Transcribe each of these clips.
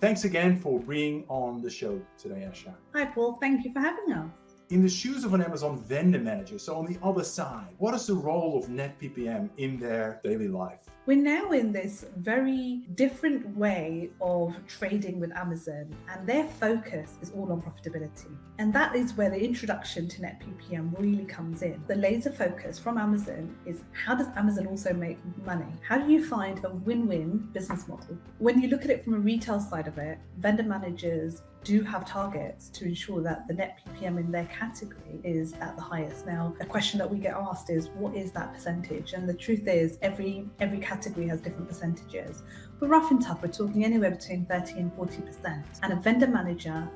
Thanks again for being on the show today, Asha. Hi, Paul. Thank you for having us. In the shoes of an Amazon vendor manager, so on the other side, what is the role of Net PPM in their daily life? We're now in this very different way of trading with Amazon, and their focus is all on profitability. And that is where the introduction to Net PPM really comes in. The laser focus from Amazon is, how does Amazon also make money? How do you find a win-win business model? When you look at it from a retail side of it, vendor managers do have targets to ensure that the Net PPM in their category is at the highest. Now, a question that we get asked is, what is that percentage? And the truth is, every category has different percentages. But rough and tough, we're talking anywhere between 30 and 40%. And a vendor manager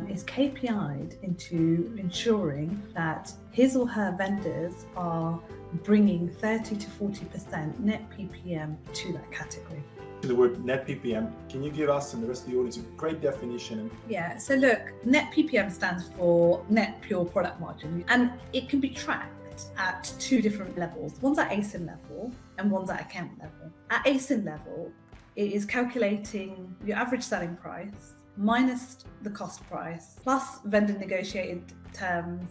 is KPI'd into ensuring that his or her vendors are bringing 30 to 40% Net PPM to that category. The word Net PPM, can you give us and the rest of the audience a great definition? Yeah, so look, Net PPM stands for Net Pure Product Margin, and it can be tracked at two different levels. One's at ASIN level and one's at account level. At ASIN level, it is calculating your average selling price minus the cost price plus vendor negotiated terms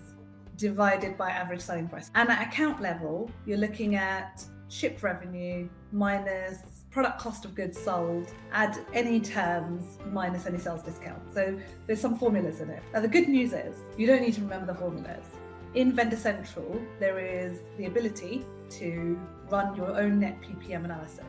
divided by average selling price. And at account level, you're looking at shipped revenue minus product cost of goods sold, add any terms minus any sales discount. So there's some formulas in it. Now the good news is you don't need to remember the formulas. In Vendor Central, there is the ability to run your own Net PPM analysis.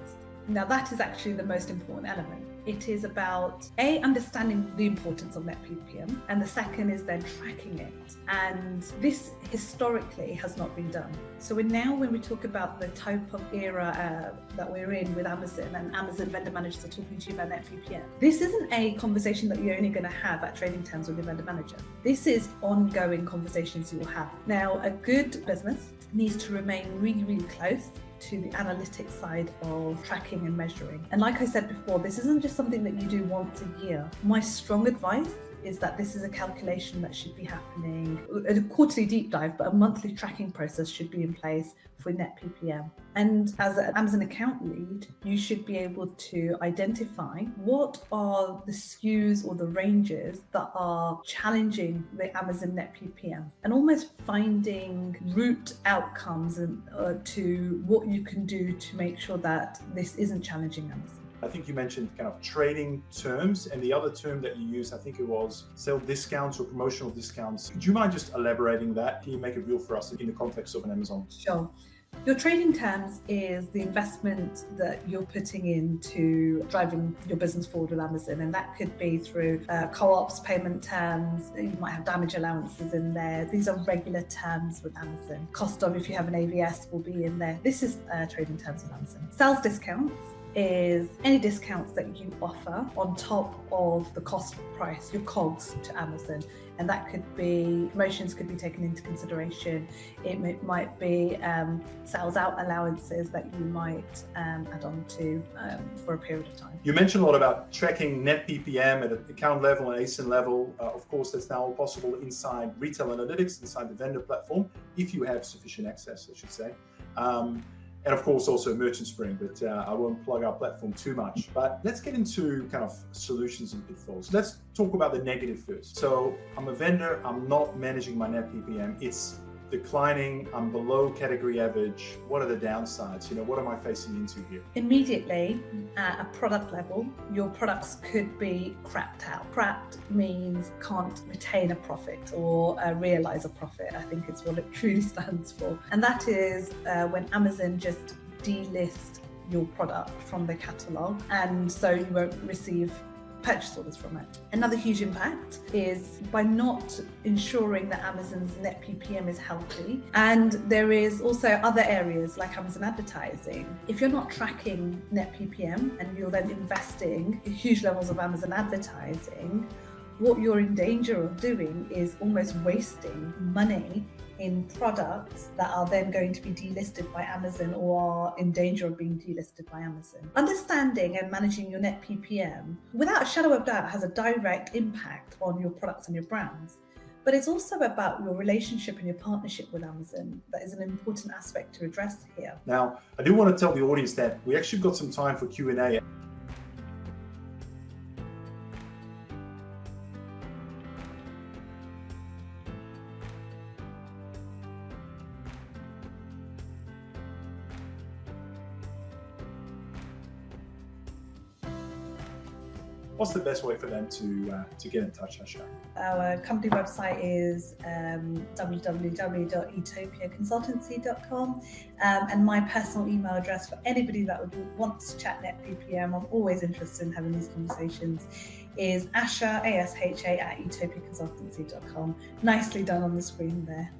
Now that is actually the most important element. It is about understanding the importance of Net PPM, and the second is then tracking it. And this historically has not been done. So when we talk about the type of era that we're in with Amazon, and Amazon vendor managers are talking to you about Net PPM, this isn't a conversation that you're only going to have at trading terms with your vendor manager. This is ongoing conversations you will have. Now, a good business needs to remain really, really close to the analytics side of tracking and measuring. And like I said before, this isn't just something that you do once a year. My strong advice is that this is a calculation that should be happening, a quarterly deep dive, but a monthly tracking process should be in place for Net PPM. And as an Amazon account lead, you should be able to identify what are the SKUs or the ranges that are challenging the Amazon Net PPM, and almost finding root outcomes to what you can do to make sure that this isn't challenging Amazon. I think you mentioned kind of trading terms, and the other term that you used, I think it was sale discounts or promotional discounts. Do you mind just elaborating that? Can you make it real for us in the context of an Amazon? Sure. Your trading terms is the investment that you're putting into driving your business forward with Amazon, and that could be through co-ops, payment terms. You might have damage allowances in there. These are regular terms with Amazon. Cost of, if you have an AVS, will be in there. This is trading terms with Amazon. Sales discounts is any discounts that you offer on top of the cost price, your COGS to Amazon. And that could be, promotions could be taken into consideration. It might be sales out allowances that you might add on to for a period of time. You mentioned a lot about tracking Net PPM at an account level and ASIN level. Of course, that's now possible inside Retail Analytics, inside the vendor platform, if you have sufficient access, I should say. And of course, also Merchant Spring, but I won't plug our platform too much. But let's get into kind of solutions and pitfalls. Let's talk about the negative first. So I'm a vendor, I'm not managing my Net PPM. It's declining, I'm below category average. What are the downsides? What am I facing into here? Immediately, at a product level, your products could be crapped out. Crapped means can't retain a profit or realize a profit. I think it's what it truly stands for. And that is when Amazon just delist your product from the catalog, and so you won't receive purchase orders from it. Another huge impact is by not ensuring that Amazon's Net PPM is healthy. And there is also other areas like Amazon advertising. If you're not tracking Net PPM and you're then investing huge levels of Amazon advertising, what you're in danger of doing is almost wasting money in products that are then going to be delisted by Amazon or are in danger of being delisted by Amazon. Understanding and managing your Net PPM, without a shadow of doubt, has a direct impact on your products and your brands. But it's also about your relationship and your partnership with Amazon. That is an important aspect to address here. Now, I do want to tell the audience that we actually got some time for Q&A. what's the best way for them to get in touch, Asha? Our company website is www.utopiaconsultancy.com, and my personal email address for anybody that would want to chat Net PPM, I'm always interested in having these conversations, is asha@utopiaconsultancy.com. Nicely done on the screen there.